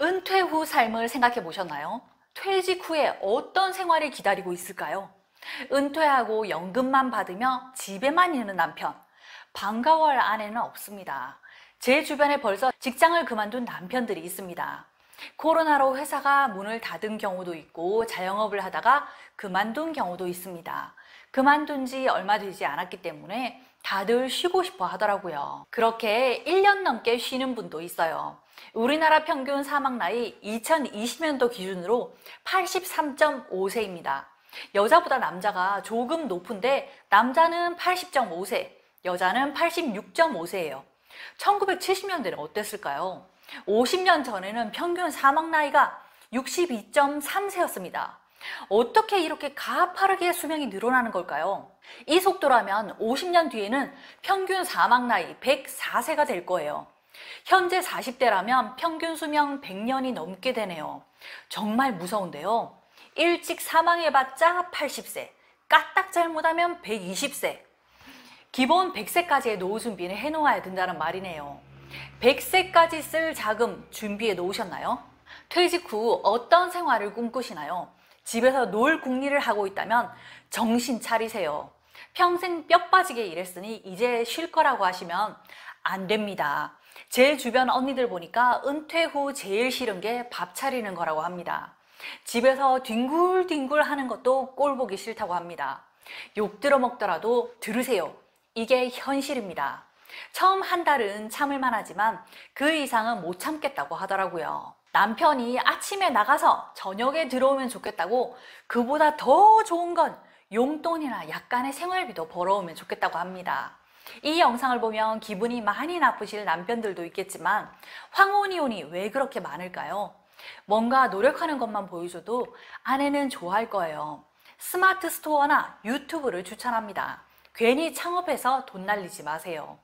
은퇴 후 삶을 생각해 보셨나요? 퇴직 후에 어떤 생활이 기다리고 있을까요? 은퇴하고 연금만 받으며 집에만 있는 남편. 반가워할 아내는 없습니다. 제 주변에 벌써 직장을 그만둔 남편들이 있습니다. 코로나로 회사가 문을 닫은 경우도 있고 자영업을 하다가 그만둔 경우도 있습니다. 그만둔 지 얼마 되지 않았기 때문에 다들 쉬고 싶어 하더라고요. 그렇게 1년 넘게 쉬는 분도 있어요. 우리나라 평균 사망 나이 2020년도 기준으로 83.5세입니다. 여자보다 남자가 조금 높은데 남자는 80.5세, 여자는 86.5세예요. 1970년대는 어땠을까요? 50년 전에는 평균 사망 나이가 62.3세였습니다. 어떻게 이렇게 가파르게 수명이 늘어나는 걸까요? 이 속도라면 50년 뒤에는 평균 사망 나이 104세가 될 거예요. 현재 40대라면 평균 수명 100년이 넘게 되네요. 정말 무서운데요. 일찍 사망해봤자 80세, 까딱 잘못하면 120세. 기본 100세까지의 노후 준비는 해놓아야 된다는 말이네요. 100세까지 쓸 자금 준비해 놓으셨나요? 퇴직 후 어떤 생활을 꿈꾸시나요? 집에서 놀 궁리를 하고 있다면 정신 차리세요. 평생 뼈 빠지게 일했으니 이제 쉴 거라고 하시면 안 됩니다. 제 주변 언니들 보니까 은퇴 후 제일 싫은 게 밥 차리는 거라고 합니다. 집에서 뒹굴뒹굴 하는 것도 꼴 보기 싫다고 합니다. 욕 들어먹더라도 들으세요. 이게 현실입니다. 처음 한 달은 참을만 하지만 그 이상은 못 참겠다고 하더라고요. 남편이 아침에 나가서 저녁에 들어오면 좋겠다고, 그보다 더 좋은 건 용돈이나 약간의 생활비도 벌어오면 좋겠다고 합니다. 이 영상을 보면 기분이 많이 나쁘실 남편들도 있겠지만 황혼이혼이 왜 그렇게 많을까요? 뭔가 노력하는 것만 보여줘도 아내는 좋아할 거예요. 스마트 스토어나 유튜브를 추천합니다. 괜히 창업해서 돈 날리지 마세요.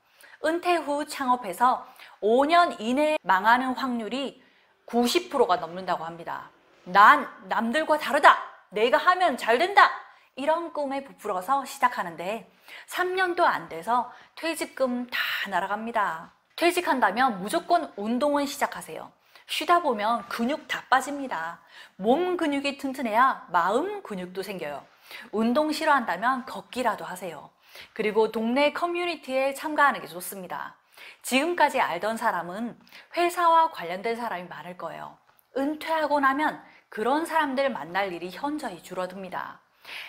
은퇴 후 창업해서 5년 이내에 망하는 확률이 90%가 넘는다고 합니다. 난 남들과 다르다! 내가 하면 잘 된다! 이런 꿈에 부풀어서 시작하는데 3년도 안 돼서 퇴직금 다 날아갑니다. 퇴직한다면 무조건 운동은 시작하세요. 쉬다 보면 근육 다 빠집니다. 몸 근육이 튼튼해야 마음 근육도 생겨요. 운동 싫어한다면 걷기라도 하세요. 그리고 동네 커뮤니티에 참가하는 게 좋습니다. 지금까지 알던 사람은 회사와 관련된 사람이 많을 거예요. 은퇴하고 나면 그런 사람들 만날 일이 현저히 줄어듭니다.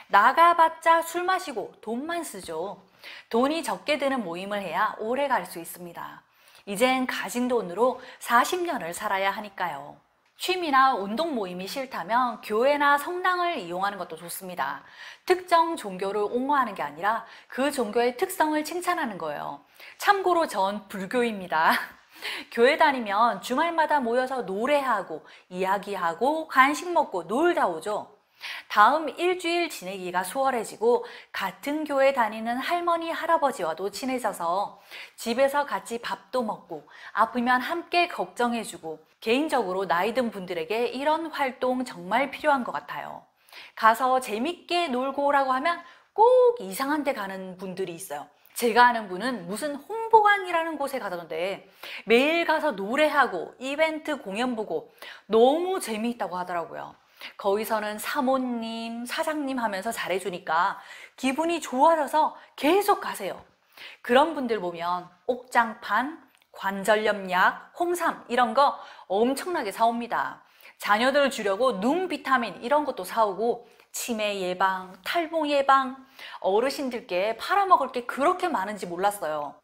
나가봤자 술 마시고 돈만 쓰죠. 돈이 적게 드는 모임을 해야 오래 갈 수 있습니다. 이젠 가진 돈으로 40년을 살아야 하니까요. 취미나 운동 모임이 싫다면 교회나 성당을 이용하는 것도 좋습니다. 특정 종교를 옹호하는 게 아니라 그 종교의 특성을 칭찬하는 거예요. 참고로 전 불교입니다. 교회 다니면 주말마다 모여서 노래하고 이야기하고 간식 먹고 놀다 오죠. 다음 일주일 지내기가 수월해지고 같은 교회 다니는 할머니, 할아버지와도 친해져서 집에서 같이 밥도 먹고 아프면 함께 걱정해주고, 개인적으로 나이 든 분들에게 이런 활동 정말 필요한 것 같아요. 가서 재밌게 놀고 오라고 하면 꼭 이상한 데 가는 분들이 있어요. 제가 아는 분은 무슨 홍보관이라는 곳에 가던데 매일 가서 노래하고 이벤트 공연 보고 너무 재미있다고 하더라고요. 거기서는 사모님, 사장님 하면서 잘해주니까 기분이 좋아져서 계속 가세요. 그런 분들 보면 옥장판, 관절염 약, 홍삼 이런 거 엄청나게 사옵니다. 자녀들 주려고 눈 비타민 이런 것도 사오고 치매 예방, 탈모 예방, 어르신들께 팔아먹을 게 그렇게 많은지 몰랐어요.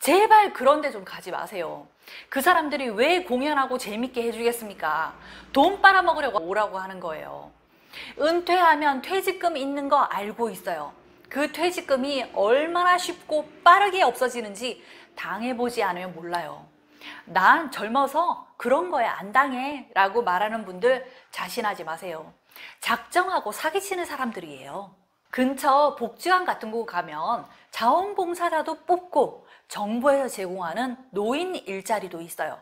제발 그런 데 좀 가지 마세요. 그 사람들이 왜 공연하고 재밌게 해주겠습니까? 돈 빨아먹으려고 오라고 하는 거예요. 은퇴하면 퇴직금 있는 거 알고 있어요. 그 퇴직금이 얼마나 쉽고 빠르게 없어지는지 당해보지 않으면 몰라요. 난 젊어서 그런 거에 안 당해 라고 말하는 분들 자신하지 마세요. 작정하고 사기치는 사람들이에요. 근처 복지관 같은 곳 가면 자원봉사자도 뽑고 정부에서 제공하는 노인 일자리도 있어요.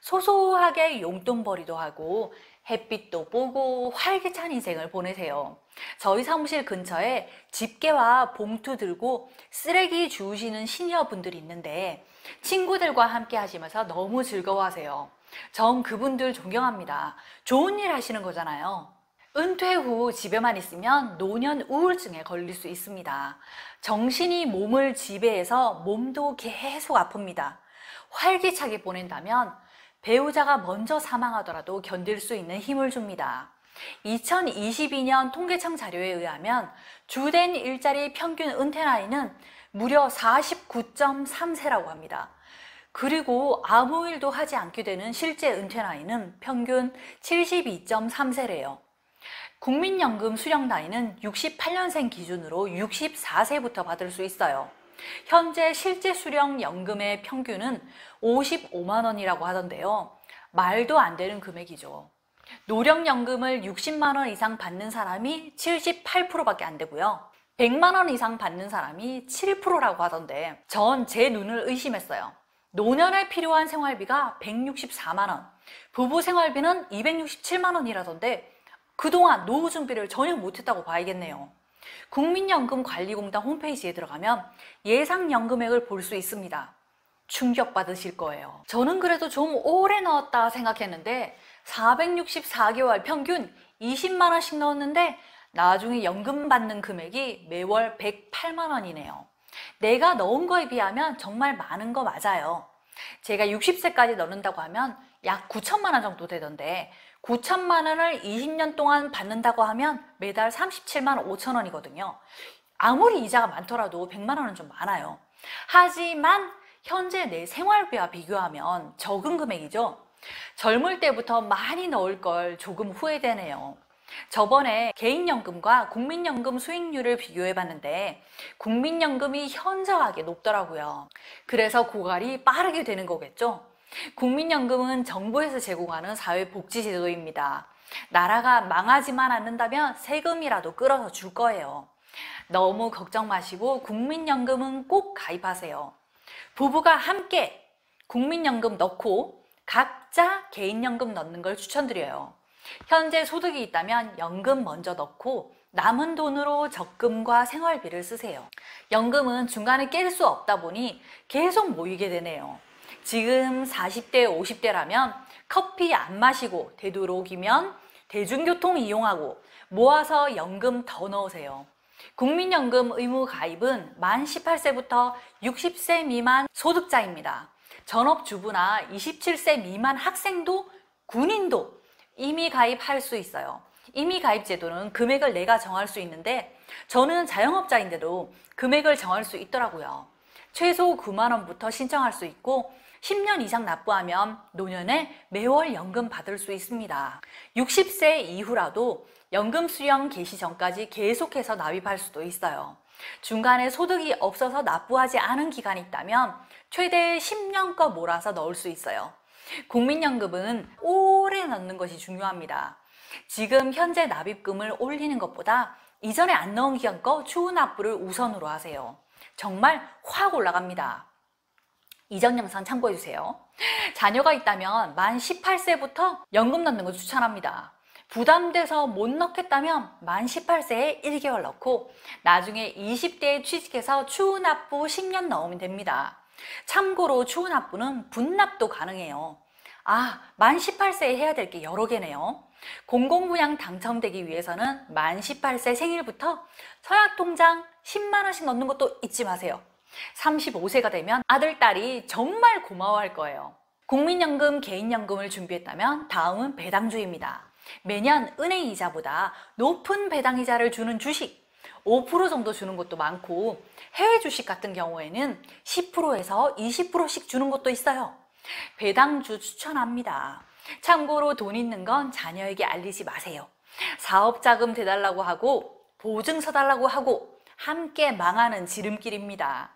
소소하게 용돈벌이도 하고 햇빛도 보고 활기찬 인생을 보내세요. 저희 사무실 근처에 집게와 봉투 들고 쓰레기 주우시는 시니어 분들이 있는데 친구들과 함께 하시면서 너무 즐거워하세요. 전 그분들 존경합니다. 좋은 일 하시는 거잖아요. 은퇴 후 집에만 있으면 노년 우울증에 걸릴 수 있습니다. 정신이 몸을 지배해서 몸도 계속 아픕니다. 활기차게 보낸다면 배우자가 먼저 사망하더라도 견딜 수 있는 힘을 줍니다. 2022년 통계청 자료에 의하면 주된 일자리 평균 은퇴 나이는 무려 49.3세라고 합니다. 그리고 아무 일도 하지 않게 되는 실제 은퇴 나이는 평균 72.3세래요. 국민연금 수령 나이는 68년생 기준으로 64세부터 받을 수 있어요. 현재 실제 수령 연금의 평균은 55만 원이라고 하던데요. 말도 안 되는 금액이죠. 노령연금을 60만 원 이상 받는 사람이 78%밖에 안 되고요. 100만 원 이상 받는 사람이 7%라고 하던데 전 제 눈을 의심했어요. 노년에 필요한 생활비가 164만 원, 부부 생활비는 267만 원이라던데 그동안 노후 준비를 전혀 못했다고 봐야겠네요. 국민연금관리공단 홈페이지에 들어가면 예상 연금액을 볼 수 있습니다. 충격받으실 거예요. 저는 그래도 좀 오래 넣었다 생각했는데 464개월 평균 20만 원씩 넣었는데 나중에 연금 받는 금액이 매월 108만 원이네요. 내가 넣은 거에 비하면 정말 많은 거 맞아요. 제가 60세까지 넣는다고 하면 약 9천만 원 정도 되던데 9천만 원을 20년 동안 받는다고 하면 매달 37만 5천 원이거든요. 아무리 이자가 많더라도 100만 원은 좀 많아요. 하지만 현재 내 생활비와 비교하면 적은 금액이죠. 젊을 때부터 많이 넣을 걸 조금 후회되네요. 저번에 개인연금과 국민연금 수익률을 비교해 봤는데 국민연금이 현저하게 높더라고요. 그래서 고갈이 빠르게 되는 거겠죠. 국민연금은 정부에서 제공하는 사회복지제도입니다. 나라가 망하지만 않는다면 세금이라도 끌어서 줄 거예요. 너무 걱정 마시고 국민연금은 꼭 가입하세요. 부부가 함께 국민연금 넣고 각자 개인연금 넣는 걸 추천드려요. 현재 소득이 있다면 연금 먼저 넣고 남은 돈으로 적금과 생활비를 쓰세요. 연금은 중간에 깰 수 없다 보니 계속 모이게 되네요. 지금 40대, 50대라면 커피 안 마시고 되도록이면 대중교통 이용하고 모아서 연금 더 넣으세요. 국민연금 의무 가입은 만 18세부터 60세 미만 소득자입니다. 전업주부나 27세 미만 학생도 군인도 이미 가입할 수 있어요. 이미 가입 제도는 금액을 내가 정할 수 있는데 저는 자영업자인데도 금액을 정할 수 있더라고요. 최소 9만 원부터 신청할 수 있고 10년 이상 납부하면 노년에 매월 연금 받을 수 있습니다. 60세 이후라도 연금 수령 개시 전까지 계속해서 납입할 수도 있어요. 중간에 소득이 없어서 납부하지 않은 기간이 있다면 최대 10년 거 몰아서 넣을 수 있어요. 국민연금은 오래 넣는 것이 중요합니다. 지금 현재 납입금을 올리는 것보다 이전에 안 넣은 기간 거 추후 납부를 우선으로 하세요. 정말 확 올라갑니다. 이전 영상 참고해주세요. 자녀가 있다면 만 18세부터 연금 넣는 거 추천합니다. 부담돼서 못 넣겠다면 만 18세에 1개월 넣고 나중에 20대에 취직해서 추후 납부 10년 넣으면 됩니다. 참고로 추후 납부는 분납도 가능해요. 만 18세에 해야 될 게 여러 개네요. 공공부양 당첨되기 위해서는 만 18세 생일부터 서약통장 10만 원씩 넣는 것도 잊지 마세요. 35세가 되면 아들, 딸이 정말 고마워할 거예요. 국민연금, 개인연금을 준비했다면 다음은 배당주입니다. 매년 은행 이자보다 높은 배당이자를 주는 주식 5% 정도 주는 것도 많고 해외 주식 같은 경우에는 10%에서 20%씩 주는 것도 있어요. 배당주 추천합니다. 참고로 돈 있는 건 자녀에게 알리지 마세요. 사업자금 대달라고 하고 보증서 달라고 하고 함께 망하는 지름길입니다.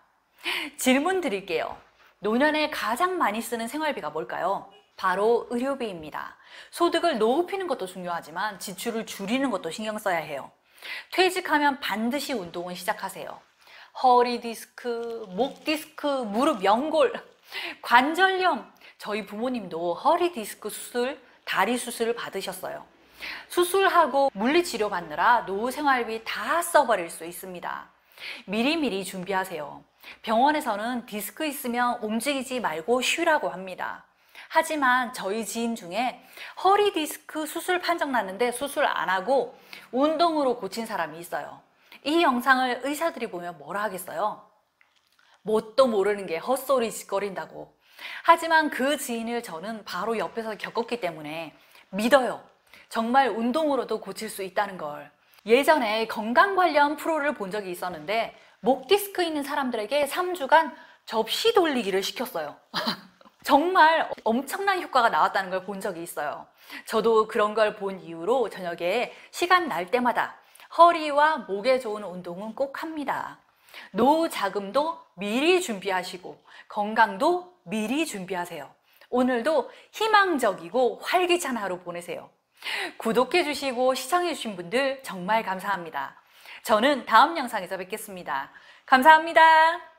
질문 드릴게요. 노년에 가장 많이 쓰는 생활비가 뭘까요? 바로 의료비입니다. 소득을 높이는 것도 중요하지만 지출을 줄이는 것도 신경 써야 해요. 퇴직하면 반드시 운동을 시작하세요. 허리 디스크, 목 디스크, 무릎 연골, 관절염. 저희 부모님도 허리 디스크 수술, 다리 수술을 받으셨어요. 수술하고 물리치료 받느라 노후 생활비 다 써버릴 수 있습니다. 미리미리 준비하세요. 병원에서는 디스크 있으면 움직이지 말고 쉬라고 합니다. 하지만 저희 지인 중에 허리 디스크 수술 판정 났는데 수술 안 하고 운동으로 고친 사람이 있어요. 이 영상을 의사들이 보면 뭐라 하겠어요? 뭣도 모르는 게 헛소리 짓거린다고. 하지만 그 지인을 저는 바로 옆에서 겪었기 때문에 믿어요. 정말 운동으로도 고칠 수 있다는 걸. 예전에 건강 관련 프로를 본 적이 있었는데 목 디스크 있는 사람들에게 3주간 접시 돌리기를 시켰어요. 정말 엄청난 효과가 나왔다는 걸 본 적이 있어요. 저도 그런 걸 본 이후로 저녁에 시간 날 때마다 허리와 목에 좋은 운동은 꼭 합니다. 노후 자금도 미리 준비하시고 건강도 미리 준비하세요. 오늘도 희망적이고 활기찬 하루 보내세요. 구독해주시고 시청해주신 분들 정말 감사합니다. 저는 다음 영상에서 뵙겠습니다. 감사합니다.